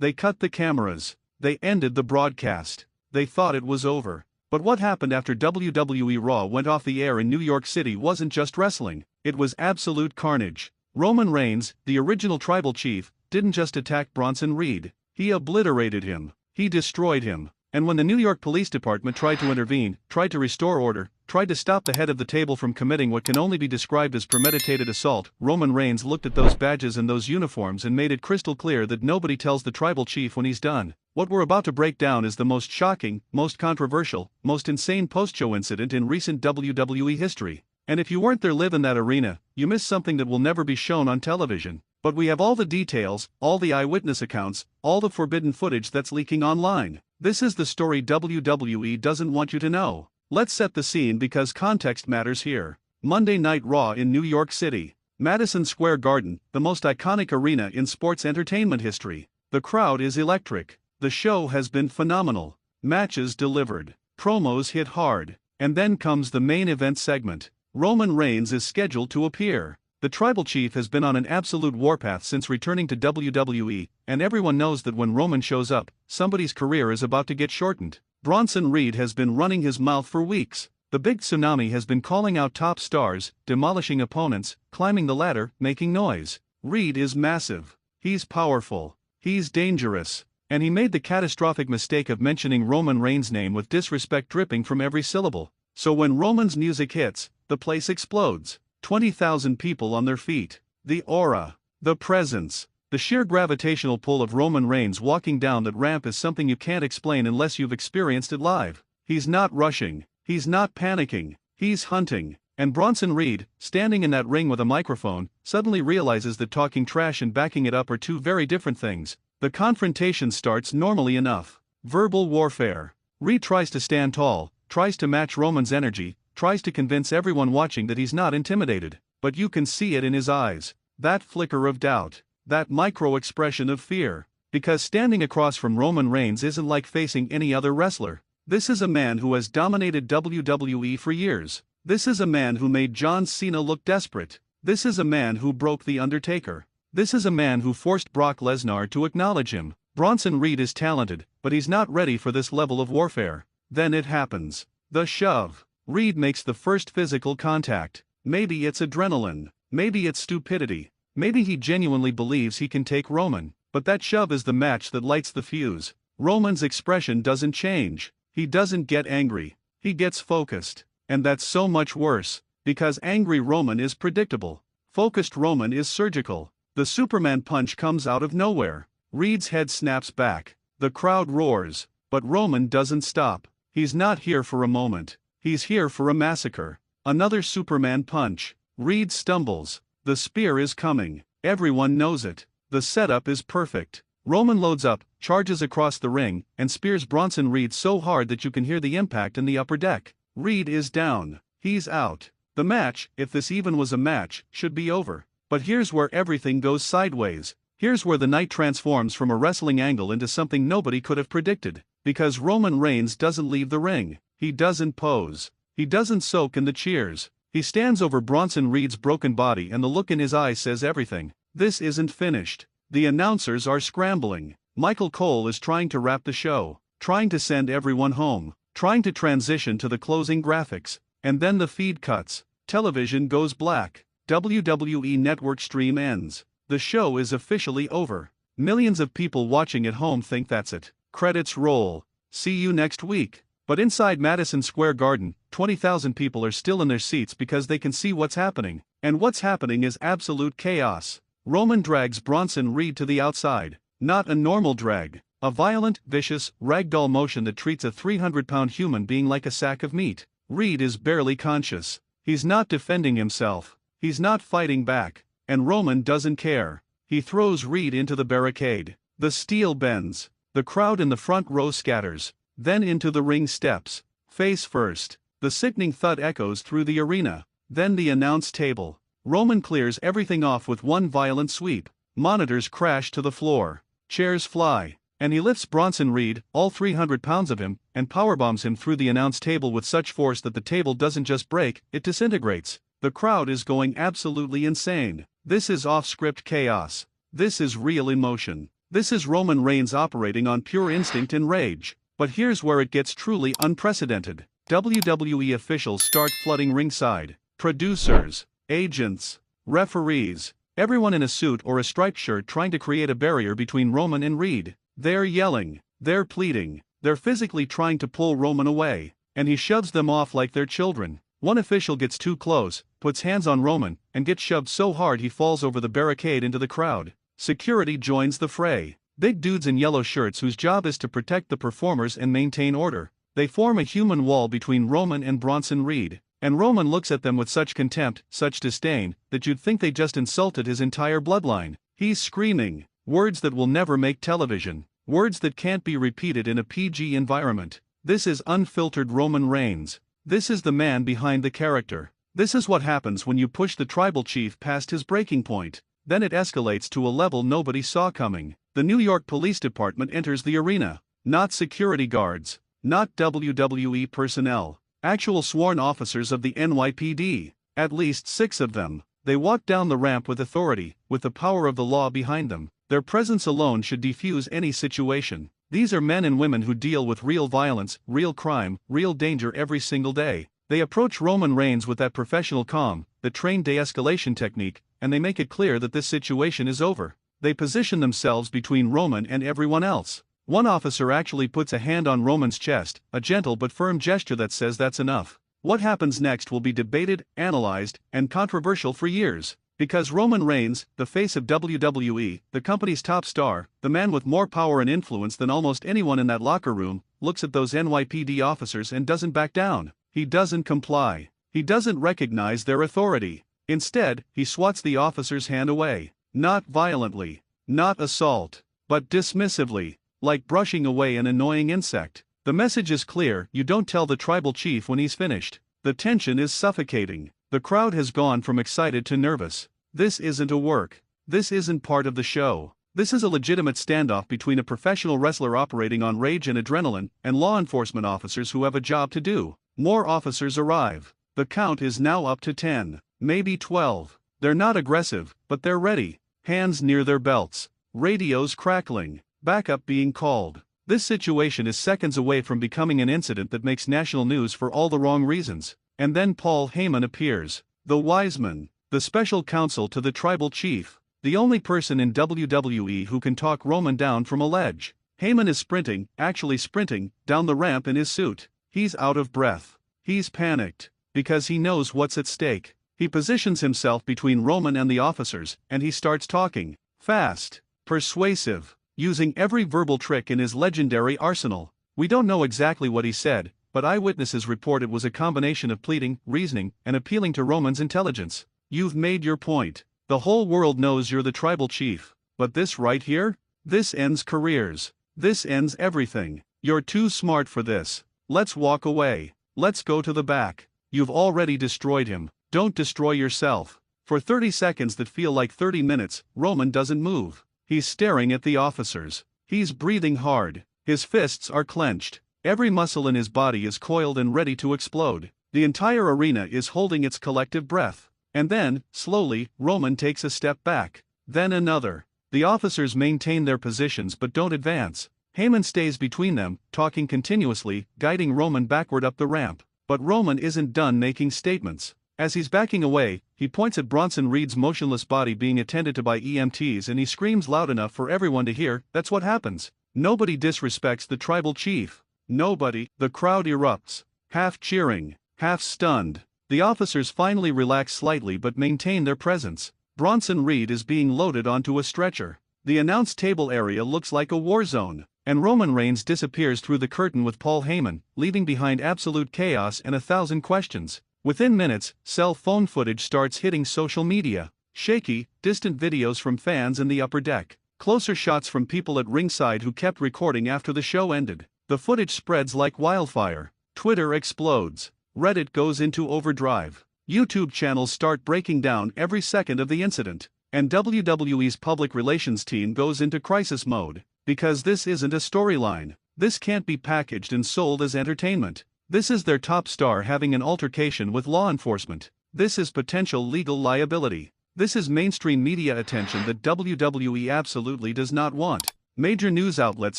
They cut the cameras. They ended the broadcast. They thought it was over. But what happened after WWE Raw went off the air in New York City wasn't just wrestling, it was absolute carnage. Roman Reigns, the original tribal chief, didn't just attack Bronson Reed, he obliterated him. He destroyed him. And when the New York Police Department tried to intervene, tried to restore order, tried to stop the head of the table from committing what can only be described as premeditated assault, Roman Reigns looked at those badges and those uniforms and made it crystal clear that nobody tells the tribal chief when he's done. What we're about to break down is the most shocking, most controversial, most insane post-show incident in recent WWE history. And if you weren't there live in that arena, you missed something that will never be shown on television. But we have all the details, all the eyewitness accounts, all the forbidden footage that's leaking online. This is the story WWE doesn't want you to know. Let's set the scene because context matters here. Monday Night Raw in New York City. Madison Square Garden, the most iconic arena in sports entertainment history. The crowd is electric. The show has been phenomenal. Matches delivered. Promos hit hard. And then comes the main event segment. Roman Reigns is scheduled to appear. The tribal chief has been on an absolute warpath since returning to WWE, and everyone knows that when Roman shows up, somebody's career is about to get shortened. Bronson Reed has been running his mouth for weeks. The big tsunami has been calling out top stars, demolishing opponents, climbing the ladder, making noise. Reed is massive. He's powerful. He's dangerous. And he made the catastrophic mistake of mentioning Roman Reigns' name with disrespect dripping from every syllable. So when Roman's music hits, the place explodes. 20,000 people on their feet. The aura. The presence. The sheer gravitational pull of Roman Reigns walking down that ramp is something you can't explain unless you've experienced it live. He's not rushing. He's not panicking. He's hunting. And Bronson Reed, standing in that ring with a microphone, suddenly realizes that talking trash and backing it up are two very different things. The confrontation starts normally enough. Verbal warfare. Reed tries to stand tall, tries to match Roman's energy, tries to convince everyone watching that he's not intimidated. But you can see it in his eyes. That flicker of doubt. That micro-expression of fear. Because standing across from Roman Reigns isn't like facing any other wrestler. This is a man who has dominated WWE for years. This is a man who made John Cena look desperate. This is a man who broke The Undertaker. This is a man who forced Brock Lesnar to acknowledge him. Bronson Reed is talented, but he's not ready for this level of warfare. Then it happens. The shove. Reed makes the first physical contact. Maybe it's adrenaline. Maybe it's stupidity. Maybe he genuinely believes he can take Roman. But that shove is the match that lights the fuse. Roman's expression doesn't change. He doesn't get angry. He gets focused. And that's so much worse. Because angry Roman is predictable. Focused Roman is surgical. The Superman punch comes out of nowhere. Reed's head snaps back. The crowd roars. But Roman doesn't stop. He's not here for a moment. He's here for a massacre. Another Superman punch. Reed stumbles. The spear is coming. Everyone knows it. The setup is perfect. Roman loads up, charges across the ring, and spears Bronson Reed so hard that you can hear the impact in the upper deck. Reed is down. He's out. The match, if this even was a match, should be over. But here's where everything goes sideways. Here's where the night transforms from a wrestling angle into something nobody could have predicted. Because Roman Reigns doesn't leave the ring. He doesn't pose. He doesn't soak in the cheers. He stands over Bronson Reed's broken body and the look in his eyes says everything. This isn't finished. The announcers are scrambling. Michael Cole is trying to wrap the show. Trying to send everyone home. Trying to transition to the closing graphics. And then the feed cuts. Television goes black. WWE Network stream ends. The show is officially over. Millions of people watching at home think that's it. Credits roll. See you next week. But inside Madison Square Garden, 20,000 people are still in their seats because they can see what's happening. And what's happening is absolute chaos. Roman drags Bronson Reed to the outside. Not a normal drag. A violent, vicious, ragdoll motion that treats a 300-pound human being like a sack of meat. Reed is barely conscious. He's not defending himself. He's not fighting back. And Roman doesn't care. He throws Reed into the barricade. The steel bends. The crowd in the front row scatters. Then into the ring steps. Face first. The sickening thud echoes through the arena. Then the announce table. Roman clears everything off with one violent sweep. Monitors crash to the floor. Chairs fly. And he lifts Bronson Reed, all 300 pounds of him, and powerbombs him through the announce table with such force that the table doesn't just break, it disintegrates. The crowd is going absolutely insane. This is off-script chaos. This is real emotion. This is Roman Reigns operating on pure instinct and rage. But here's where it gets truly unprecedented. WWE officials start flooding ringside. Producers, agents, referees, everyone in a suit or a striped shirt trying to create a barrier between Roman and Reed. They're yelling, they're pleading, they're physically trying to pull Roman away, and he shoves them off like they're children. One official gets too close, puts hands on Roman, and gets shoved so hard he falls over the barricade into the crowd. Security joins the fray. Big dudes in yellow shirts whose job is to protect the performers and maintain order. They form a human wall between Roman and Bronson Reed, and Roman looks at them with such contempt, such disdain, that you'd think they just insulted his entire bloodline. He's screaming words that will never make television, words that can't be repeated in a PG environment. This is unfiltered Roman Reigns. This is the man behind the character. This is what happens when you push the tribal chief past his breaking point. Then it escalates to a level nobody saw coming. The New York Police Department enters the arena. Not security guards, not WWE personnel, actual sworn officers of the NYPD, at least 6 of them. They walk down the ramp with authority, with the power of the law behind them. Their presence alone should defuse any situation. These are men and women who deal with real violence, real crime, real danger every single day. They approach Roman Reigns with that professional calm, the trained de-escalation technique, and they make it clear that this situation is over. They position themselves between Roman and everyone else. One officer actually puts a hand on Roman's chest, a gentle but firm gesture that says that's enough. What happens next will be debated, analyzed, and controversial for years. Because Roman Reigns, the face of WWE, the company's top star, the man with more power and influence than almost anyone in that locker room, looks at those NYPD officers and doesn't back down. He doesn't comply. He doesn't recognize their authority. Instead, he swats the officer's hand away. Not violently, not assault, but dismissively, like brushing away an annoying insect. The message is clear: you don't tell the tribal chief when he's finished. The tension is suffocating. The crowd has gone from excited to nervous. This isn't a work. This isn't part of the show. This is a legitimate standoff between a professional wrestler operating on rage and adrenaline, and law enforcement officers who have a job to do. More officers arrive. The count is now up to 10, maybe 12. They're not aggressive, but they're ready. Hands near their belts. Radios crackling. Backup being called. This situation is seconds away from becoming an incident that makes national news for all the wrong reasons. And then Paul Heyman appears. The wise man. The special counsel to the tribal chief. The only person in WWE who can talk Roman down from a ledge. Heyman is sprinting, actually sprinting, down the ramp in his suit. He's out of breath. He's panicked. Because he knows what's at stake. He positions himself between Roman and the officers, and he starts talking. Fast. Persuasive. Using every verbal trick in his legendary arsenal. We don't know exactly what he said, but eyewitnesses report it was a combination of pleading, reasoning, and appealing to Roman's intelligence. You've made your point. The whole world knows you're the tribal chief. But this right here? This ends careers. This ends everything. You're too smart for this. Let's walk away. Let's go to the back. You've already destroyed him. Don't destroy yourself. For 30 seconds that feel like 30 minutes, Roman doesn't move. He's staring at the officers. He's breathing hard. His fists are clenched. Every muscle in his body is coiled and ready to explode. The entire arena is holding its collective breath. And then, slowly, Roman takes a step back. Then another. The officers maintain their positions but don't advance. Heyman stays between them, talking continuously, guiding Roman backward up the ramp. But Roman isn't done making statements. As he's backing away, he points at Bronson Reed's motionless body being attended to by EMTs and he screams loud enough for everyone to hear. That's what happens. Nobody disrespects the tribal chief. Nobody. The crowd erupts. Half cheering, half stunned. The officers finally relax slightly but maintain their presence. Bronson Reed is being loaded onto a stretcher. The announce table area looks like a war zone. And Roman Reigns disappears through the curtain with Paul Heyman, leaving behind absolute chaos and 1,000 questions. Within minutes, cell phone footage starts hitting social media. Shaky, distant videos from fans in the upper deck. Closer shots from people at ringside who kept recording after the show ended. The footage spreads like wildfire. Twitter explodes. Reddit goes into overdrive. YouTube channels start breaking down every second of the incident. And WWE's public relations team goes into crisis mode. Because this isn't a storyline. This can't be packaged and sold as entertainment. This is their top star having an altercation with law enforcement. This is potential legal liability. This is mainstream media attention that WWE absolutely does not want. Major news outlets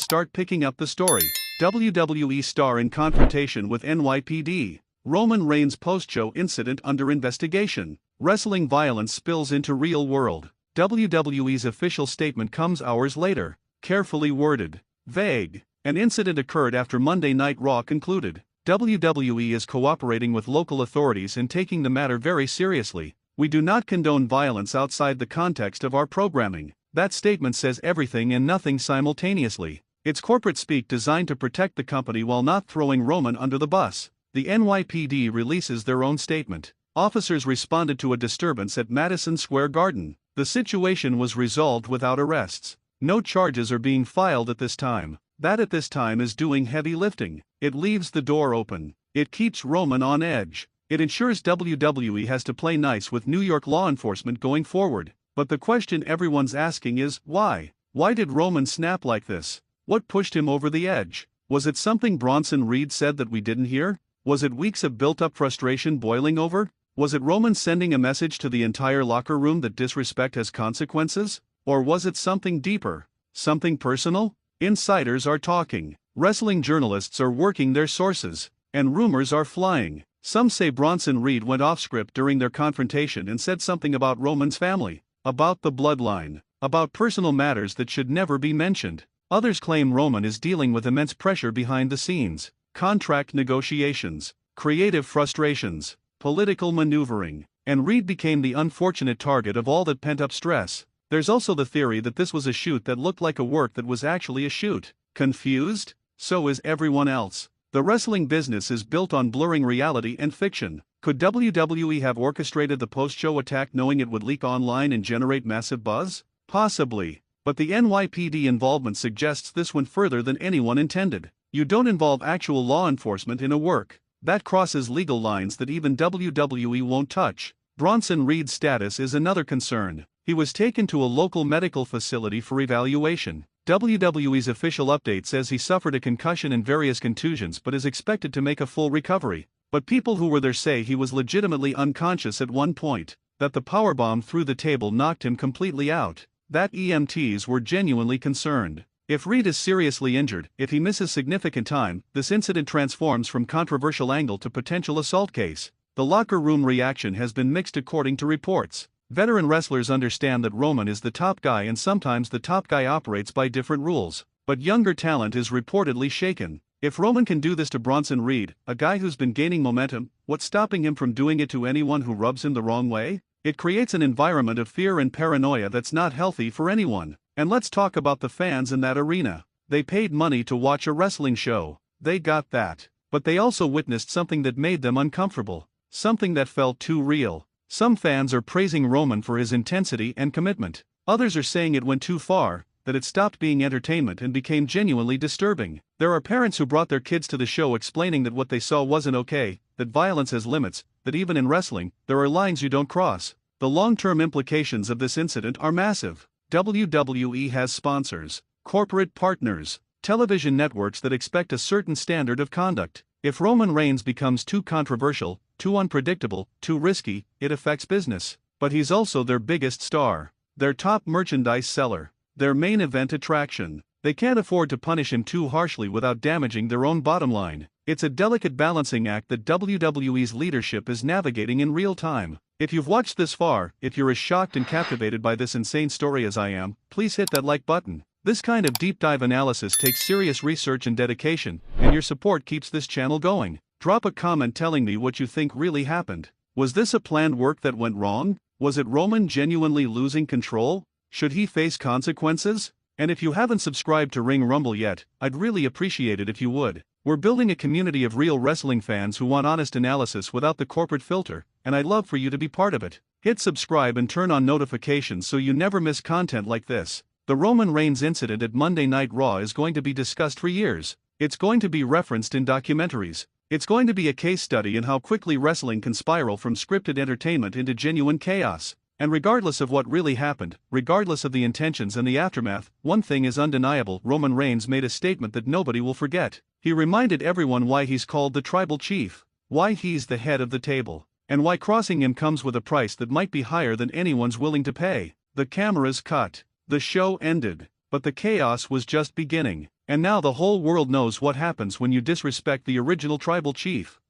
start picking up the story. WWE star in confrontation with NYPD. Roman Reigns post-show incident under investigation. Wrestling violence spills into real world. WWE's official statement comes hours later. Carefully worded. Vague. An incident occurred after Monday Night Raw concluded. WWE is cooperating with local authorities and taking the matter very seriously. We do not condone violence outside the context of our programming. That statement says everything and nothing simultaneously. It's corporate speak designed to protect the company while not throwing Roman under the bus. The NYPD releases their own statement. Officers responded to a disturbance at Madison Square Garden. The situation was resolved without arrests. No charges are being filed at this time. That at this time is doing heavy lifting. It leaves the door open. It keeps Roman on edge. It ensures WWE has to play nice with New York law enforcement going forward. But the question everyone's asking is, why? Why did Roman snap like this? What pushed him over the edge? Was it something Bronson Reed said that we didn't hear? Was it weeks of built-up frustration boiling over? Was it Roman sending a message to the entire locker room that disrespect has consequences? Or was it something deeper? Something personal? Insiders are talking. Wrestling journalists are working their sources. And rumors are flying. Some say Bronson Reed went off script during their confrontation and said something about Roman's family, about the bloodline, about personal matters that should never be mentioned. Others claim Roman is dealing with immense pressure behind the scenes, contract negotiations, creative frustrations, political maneuvering, and Reed became the unfortunate target of all that pent-up stress. There's also the theory that this was a shoot that looked like a work that was actually a shoot. Confused? So is everyone else. The wrestling business is built on blurring reality and fiction. Could WWE have orchestrated the post-show attack knowing it would leak online and generate massive buzz? Possibly. But the NYPD involvement suggests this went further than anyone intended. You don't involve actual law enforcement in a work. That crosses legal lines that even WWE won't touch. Bronson Reed's status is another concern. He was taken to a local medical facility for evaluation. WWE's official update says he suffered a concussion and various contusions but is expected to make a full recovery. But people who were there say he was legitimately unconscious at one point, that the powerbomb through the table knocked him completely out, that EMTs were genuinely concerned. If Reed is seriously injured, if he misses significant time, this incident transforms from controversial angle to potential assault case. The locker room reaction has been mixed according to reports. Veteran wrestlers understand that Roman is the top guy and sometimes the top guy operates by different rules. But younger talent is reportedly shaken. If Roman can do this to Bronson Reed, a guy who's been gaining momentum, what's stopping him from doing it to anyone who rubs him the wrong way? It creates an environment of fear and paranoia that's not healthy for anyone. And let's talk about the fans in that arena. They paid money to watch a wrestling show. They got that. But they also witnessed something that made them uncomfortable. Something that felt too real. Some fans are praising Roman for his intensity and commitment. Others are saying it went too far, that it stopped being entertainment and became genuinely disturbing. There are parents who brought their kids to the show explaining that what they saw wasn't okay, that violence has limits, that even in wrestling, there are lines you don't cross. The long-term implications of this incident are massive. WWE has sponsors, corporate partners, television networks that expect a certain standard of conduct. If Roman Reigns becomes too controversial, too unpredictable, too risky, it affects business. But he's also their biggest star, their top merchandise seller, their main event attraction. They can't afford to punish him too harshly without damaging their own bottom line. It's a delicate balancing act that WWE's leadership is navigating in real time. If you've watched this far, if you're as shocked and captivated by this insane story as I am, please hit that like button. This kind of deep dive analysis takes serious research and dedication, and your support keeps this channel going. Drop a comment telling me what you think really happened. Was this a planned work that went wrong? Was it Roman genuinely losing control? Should he face consequences? And if you haven't subscribed to Ring Rumble yet, I'd really appreciate it if you would. We're building a community of real wrestling fans who want honest analysis without the corporate filter, and I'd love for you to be part of it. Hit subscribe and turn on notifications so you never miss content like this. The Roman Reigns incident at Monday Night Raw is going to be discussed for years. It's going to be referenced in documentaries. It's going to be a case study in how quickly wrestling can spiral from scripted entertainment into genuine chaos. And regardless of what really happened, regardless of the intentions and the aftermath, one thing is undeniable: Roman Reigns made a statement that nobody will forget. He reminded everyone why he's called the tribal chief, why he's the head of the table, and why crossing him comes with a price that might be higher than anyone's willing to pay. The cameras cut. The show ended. But the chaos was just beginning, and now the whole world knows what happens when you disrespect the original tribal chief.